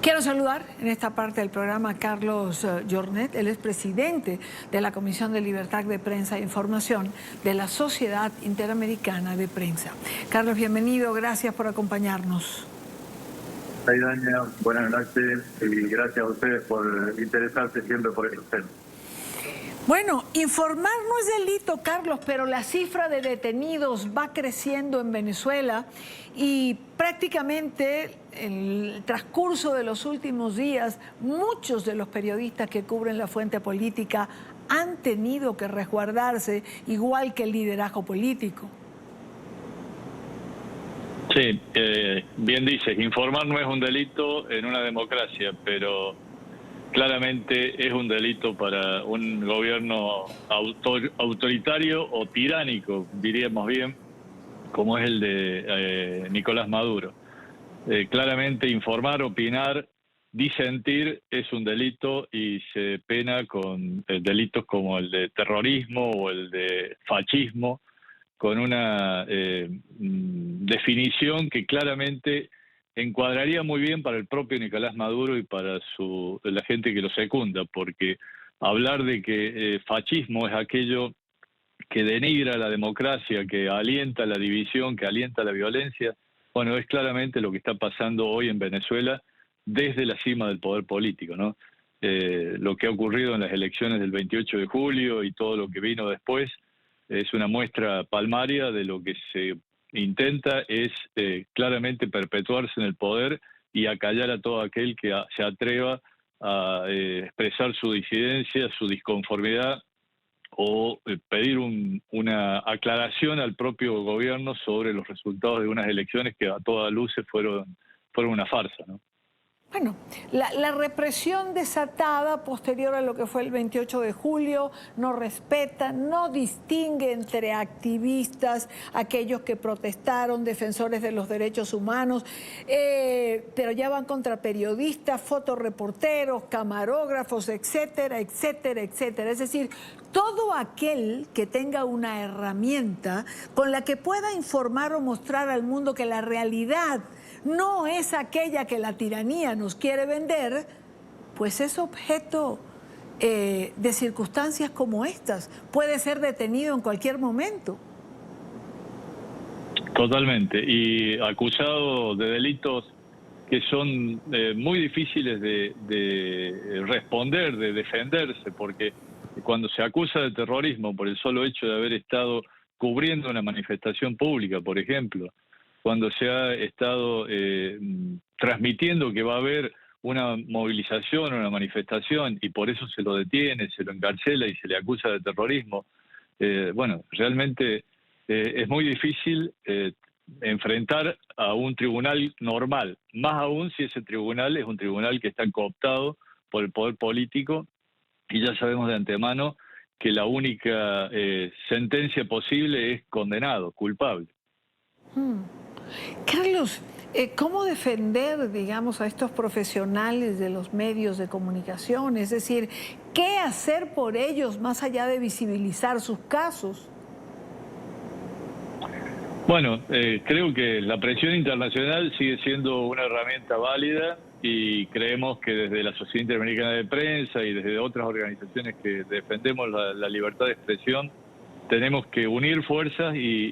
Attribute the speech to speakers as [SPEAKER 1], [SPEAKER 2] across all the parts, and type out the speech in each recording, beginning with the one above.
[SPEAKER 1] Quiero saludar en esta parte del programa a Carlos Jornet. Él es presidente de la Comisión de Libertad de Prensa e Información de la Sociedad Interamericana de Prensa. Carlos, bienvenido. Gracias por acompañarnos.
[SPEAKER 2] Hey, Dania, buenas noches y gracias a ustedes por interesarse siempre por estos temas.
[SPEAKER 1] Bueno, informar no es delito, Carlos, pero la cifra de detenidos va creciendo en Venezuela y prácticamente en el transcurso de los últimos días, muchos de los periodistas que cubren la fuente política han tenido que resguardarse, igual que el liderazgo político.
[SPEAKER 3] Sí, bien dices, informar no es un delito en una democracia, pero claramente es un delito para un gobierno autoritario o tiránico, diríamos bien, como es el de Nicolás Maduro. Claramente informar, opinar, disentir es un delito y se pena con delitos como el de terrorismo o el de fascismo, con una definición que claramente encuadraría muy bien para el propio Nicolás Maduro y para la gente que lo secunda, porque hablar de que fascismo es aquello que denigra la democracia, que alienta la división, que alienta la violencia, bueno, es claramente lo que está pasando hoy en Venezuela desde la cima del poder político, ¿no? Lo que ha ocurrido en las elecciones del 28 de julio y todo lo que vino después es una muestra palmaria de lo que se intenta es claramente perpetuarse en el poder y acallar a todo aquel que se atreva a expresar su disidencia, su disconformidad o pedir una aclaración al propio gobierno sobre los resultados de unas elecciones que a todas luces fueron una farsa, ¿no?
[SPEAKER 1] Bueno, la represión desatada posterior a lo que fue el 28 de julio no respeta, no distingue entre activistas, aquellos que protestaron, defensores de los derechos humanos, pero ya van contra periodistas, fotoreporteros, camarógrafos, etcétera, etcétera, etcétera. Es decir, todo aquel que tenga una herramienta con la que pueda informar o mostrar al mundo que la realidad no es aquella que la tiranía nos quiere vender, pues es objeto de circunstancias como estas. Puede ser detenido en cualquier momento.
[SPEAKER 3] Totalmente. Y acusado de delitos que son muy difíciles de responder, de defenderse, porque cuando se acusa de terrorismo por el solo hecho de haber estado cubriendo una manifestación pública, por ejemplo, cuando se ha estado transmitiendo que va a haber una movilización, una manifestación, y por eso se lo detiene, se lo encarcela y se le acusa de terrorismo, bueno, realmente es muy difícil enfrentar a un tribunal normal, más aún si ese tribunal es un tribunal que está cooptado por el poder político, y ya sabemos de antemano que la única sentencia posible es condenado, culpable.
[SPEAKER 1] Carlos, ¿cómo defender, digamos, a estos profesionales de los medios de comunicación? Es decir, ¿qué hacer por ellos más allá de visibilizar sus casos?
[SPEAKER 3] Bueno, creo que la presión internacional sigue siendo una herramienta válida y creemos que desde la Sociedad Interamericana de Prensa y desde otras organizaciones que defendemos la libertad de expresión, tenemos que unir fuerzas y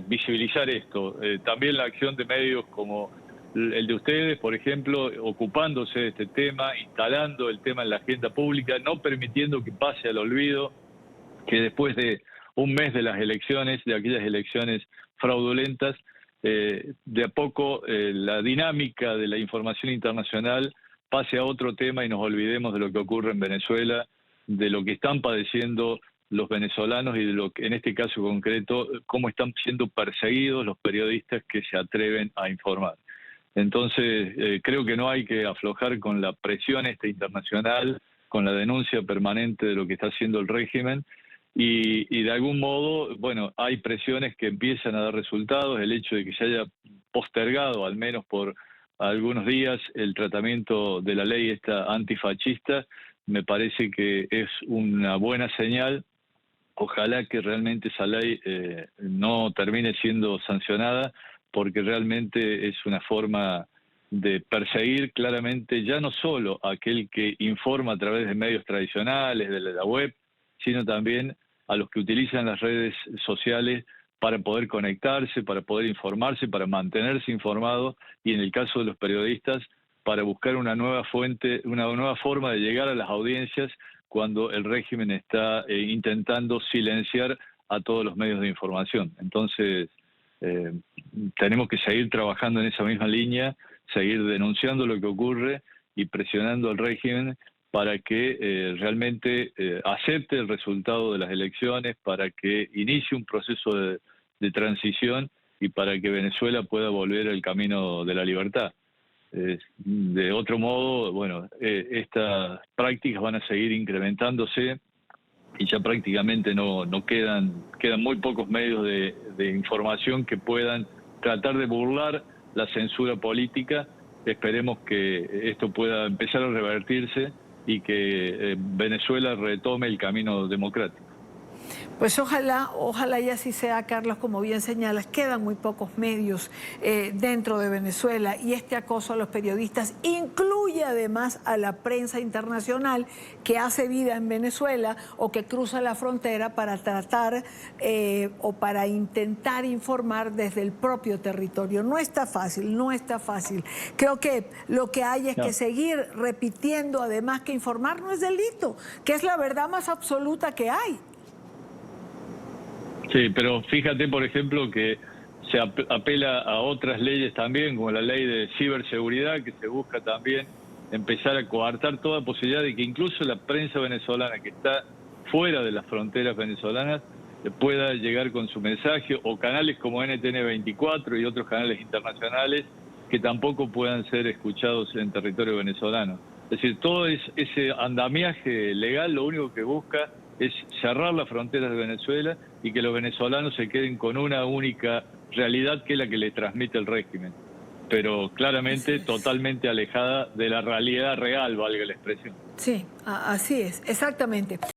[SPEAKER 3] visibilizar esto. También la acción de medios como el de ustedes, por ejemplo, ocupándose de este tema, instalando el tema en la agenda pública, no permitiendo que pase al olvido, que después de un mes de las elecciones, de aquellas elecciones fraudulentas, de a poco la dinámica de la información internacional pase a otro tema y nos olvidemos de lo que ocurre en Venezuela, de lo que están padeciendo los venezolanos y de lo que, en este caso concreto, cómo están siendo perseguidos los periodistas que se atreven a informar. Entonces, creo que no hay que aflojar con la presión internacional, con la denuncia permanente de lo que está haciendo el régimen, y de algún modo, bueno, hay presiones que empiezan a dar resultados. El hecho de que se haya postergado, al menos por algunos días, el tratamiento de la ley esta antifascista, me parece que es una buena señal. Ojalá que realmente esa ley no termine siendo sancionada, porque realmente es una forma de perseguir claramente ya no solo a aquel que informa a través de medios tradicionales, de la web, sino también a los que utilizan las redes sociales para poder conectarse, para poder informarse, para mantenerse informados y en el caso de los periodistas, para buscar una nueva fuente, una nueva forma de llegar a las audiencias cuando el régimen está intentando silenciar a todos los medios de información. Entonces, tenemos que seguir trabajando en esa misma línea, seguir denunciando lo que ocurre y presionando al régimen para que realmente acepte el resultado de las elecciones, para que inicie un proceso de transición y para que Venezuela pueda volver al camino de la libertad. De otro modo, bueno, estas prácticas van a seguir incrementándose y ya prácticamente no quedan muy pocos medios de información que puedan tratar de burlar la censura política. Esperemos que esto pueda empezar a revertirse y que Venezuela retome el camino democrático.
[SPEAKER 1] Pues ojalá y así sea, Carlos, como bien señalas, quedan muy pocos medios dentro de Venezuela y este acoso a los periodistas incluye además a la prensa internacional que hace vida en Venezuela o que cruza la frontera para tratar o para intentar informar desde el propio territorio. No está fácil, no está fácil. Creo que lo que hay es que seguir repitiendo además que informar no es delito, que es la verdad más absoluta que hay.
[SPEAKER 3] Sí, pero fíjate, por ejemplo, que se apela a otras leyes también, como la ley de ciberseguridad, que se busca también empezar a coartar toda posibilidad de que incluso la prensa venezolana, que está fuera de las fronteras venezolanas, pueda llegar con su mensaje, o canales como NTN24 y otros canales internacionales que tampoco puedan ser escuchados en territorio venezolano. Es decir, todo ese andamiaje legal lo único que busca es cerrar las fronteras de Venezuela y que los venezolanos se queden con una única realidad que es la que les transmite el régimen, pero claramente totalmente alejada de la realidad real, valga la expresión.
[SPEAKER 1] Sí, así es, exactamente.